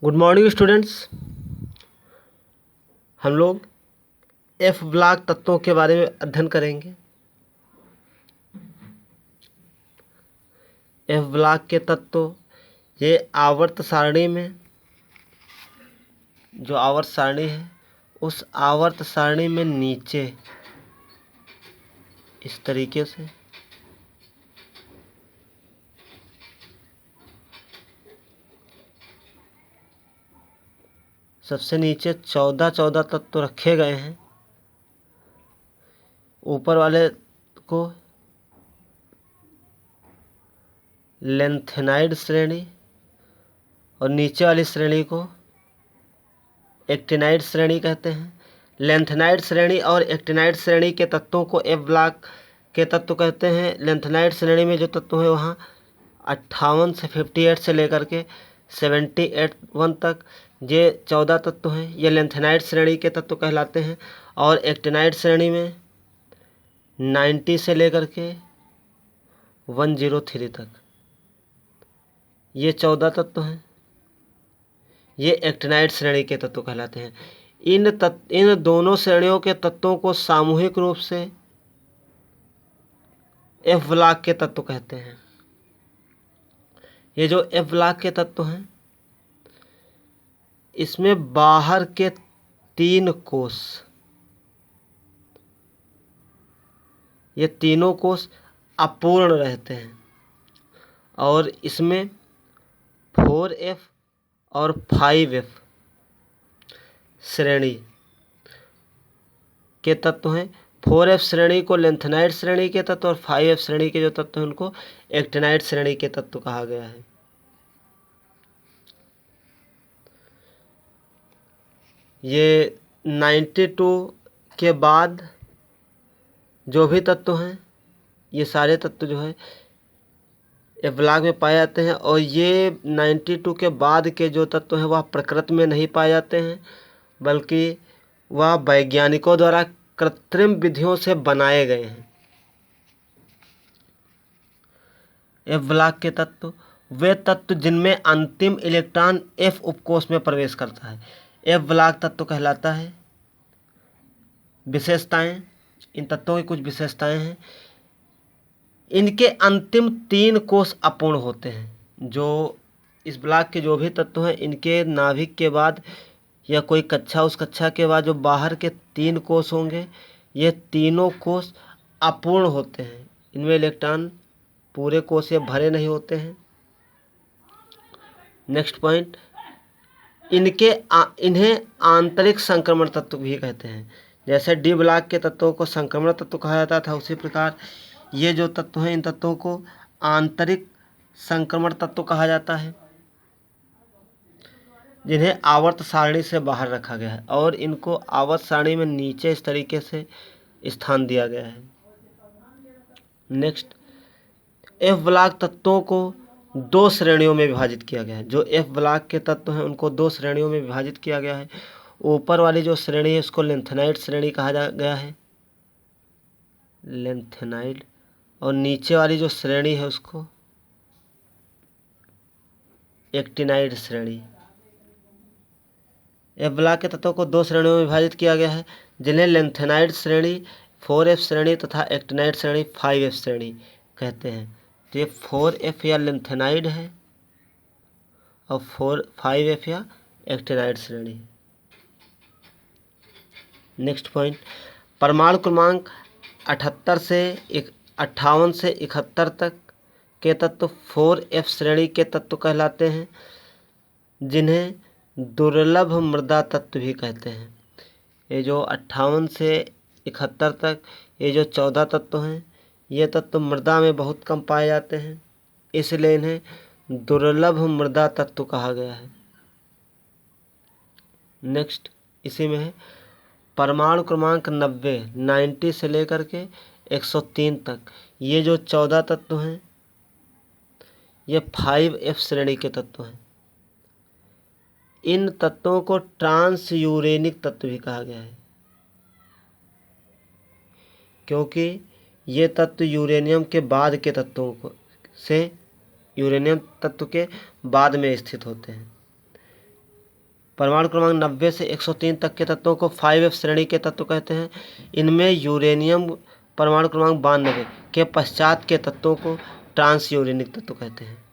Good morning students. हम लोग F block तत्वों के बारे में अध्ययन करेंगे। एफ ब्लॉक के तत्व ये आवर्त सारणी में जो आवर्त सारणी है उस आवर्त सारणी में नीचे इस तरीके से सबसे नीचे 14 तत्व रखे गए हैं। ऊपर वाले को लेंथेनाइड श्रेणी और नीचे वाली श्रेणी को एक्टिनाइड श्रेणी कहते हैं। लेंथेनाइड श्रेणी और एक्टिनाइड श्रेणी के तत्वों को एफ ब्लॉक के तत्व कहते हैं। लेंथेनाइड श्रेणी में जो तत्व है वहाँ 58 से 58 से लेकर के 78 तक ये 14 तत्व हैं। ये लेंथेनाइड श्रेणी के तत्व कहलाते हैं। और एक्टिनाइड श्रेणी में 90 से लेकर के 103 तक ये 14 तत्व हैं। ये एक्टिनाइड श्रेणी के तत्व कहलाते हैं। इन दोनों श्रेणियों के तत्वों को सामूहिक रूप से एफ ब्लॉक के तत्व कहते हैं। ये जो एफ ब्लॉक के तत्व हैं इसमें बाहर के 3 कोष, ये तीनों कोष अपूर्ण रहते हैं और इसमें 4F और 5F श्रेणी के तत्व हैं। 4F श्रेणी को लेंथेनाइड श्रेणी के तत्व और 5F श्रेणी के जो तत्व हैं उनको एक्टिनाइड श्रेणी के तत्व कहा गया है। ये 92 के बाद जो भी तत्व हैं ये सारे तत्व जो है एफ ब्लॉक में पाए जाते हैं। और ये 92 के बाद के जो तत्व हैं वह प्रकृति में नहीं पाए जाते हैं बल्कि वह वैज्ञानिकों द्वारा कृत्रिम विधियों से बनाए गए हैं। एफ ब्लॉक के तत्व वे तत्व जिनमें अंतिम इलेक्ट्रॉन एफ उपकोष में प्रवेश करता है एफ ब्लॉक तत्व कहलाता है। विशेषताएं, इन तत्वों की कुछ विशेषताएं हैं। इनके अंतिम 3 कोष अपूर्ण होते हैं। जो इस ब्लॉक के जो भी तत्व हैं इनके नाभिक के बाद या कोई कक्षा उस कक्षा के बाद जो बाहर के 3 कोष होंगे ये तीनों कोष अपूर्ण होते हैं। इनमें इलेक्ट्रॉन पूरे कोष ये भरे नहीं होते हैं। नेक्स्ट पॉइंट, इन्हें आंतरिक संक्रमण तत्व भी कहते हैं। जैसे डी ब्लॉक के तत्वों को संक्रमण तत्व कहा जाता था उसी प्रकार ये जो तत्व हैं इन तत्वों को आंतरिक संक्रमण तत्व कहा जाता है जिन्हें आवर्त सारणी से बाहर रखा गया है और इनको आवर्त सारणी में नीचे इस तरीके से स्थान दिया गया है। नेक्स्ट, एफ ब्लॉक तत्वों को 2 श्रेणियों में विभाजित किया गया है। जो एफ ब्लॉक के तत्व हैं उनको 2 श्रेणियों में विभाजित किया गया है। ऊपर वाली जो श्रेणी है उसको लेंथेनाइड श्रेणी कहा गया है, लेंथेनाइड। और नीचे वाली जो श्रेणी है उसको एक्टिनाइड श्रेणी। एफ ब्लॉक के तत्वों को 2 श्रेणियों में विभाजित किया गया है जिन्हें लेंथेनाइड श्रेणी 4F श्रेणी तथा एक्टिनाइड श्रेणी 5F श्रेणी कहते हैं। तो ये 4F या लेंथेनाइड है और 5F या एक्टिनाइड श्रेणी। नेक्स्ट पॉइंट, परमाणु क्रमांक 58 से 71 तक के तत्व 4F श्रेणी के तत्व कहलाते हैं जिन्हें दुर्लभ मृदा तत्व भी कहते हैं। ये जो 58 से 71 तक ये जो 14 तत्व हैं ये तत्व मृदा में बहुत कम पाए जाते हैं इसलिए इन्हें दुर्लभ मृदा तत्व कहा गया है। नेक्स्ट इसी में है परमाणु क्रमांक 90 से लेकर के 103 तक ये जो 14 तत्व हैं ये 5F श्रेणी के तत्व हैं। इन तत्वों को ट्रांस यूरेनिक तत्व भी कहा गया है क्योंकि ये तत्व यूरेनियम के बाद के तत्वों से यूरेनियम तत्व के बाद में स्थित होते हैं। परमाणु क्रमांक 90 से 103 तक के तत्वों को 5F श्रेणी के तत्व कहते हैं। इनमें यूरेनियम परमाणु क्रमांक 92 के पश्चात के तत्वों को ट्रांस यूरेनिक तत्व कहते हैं।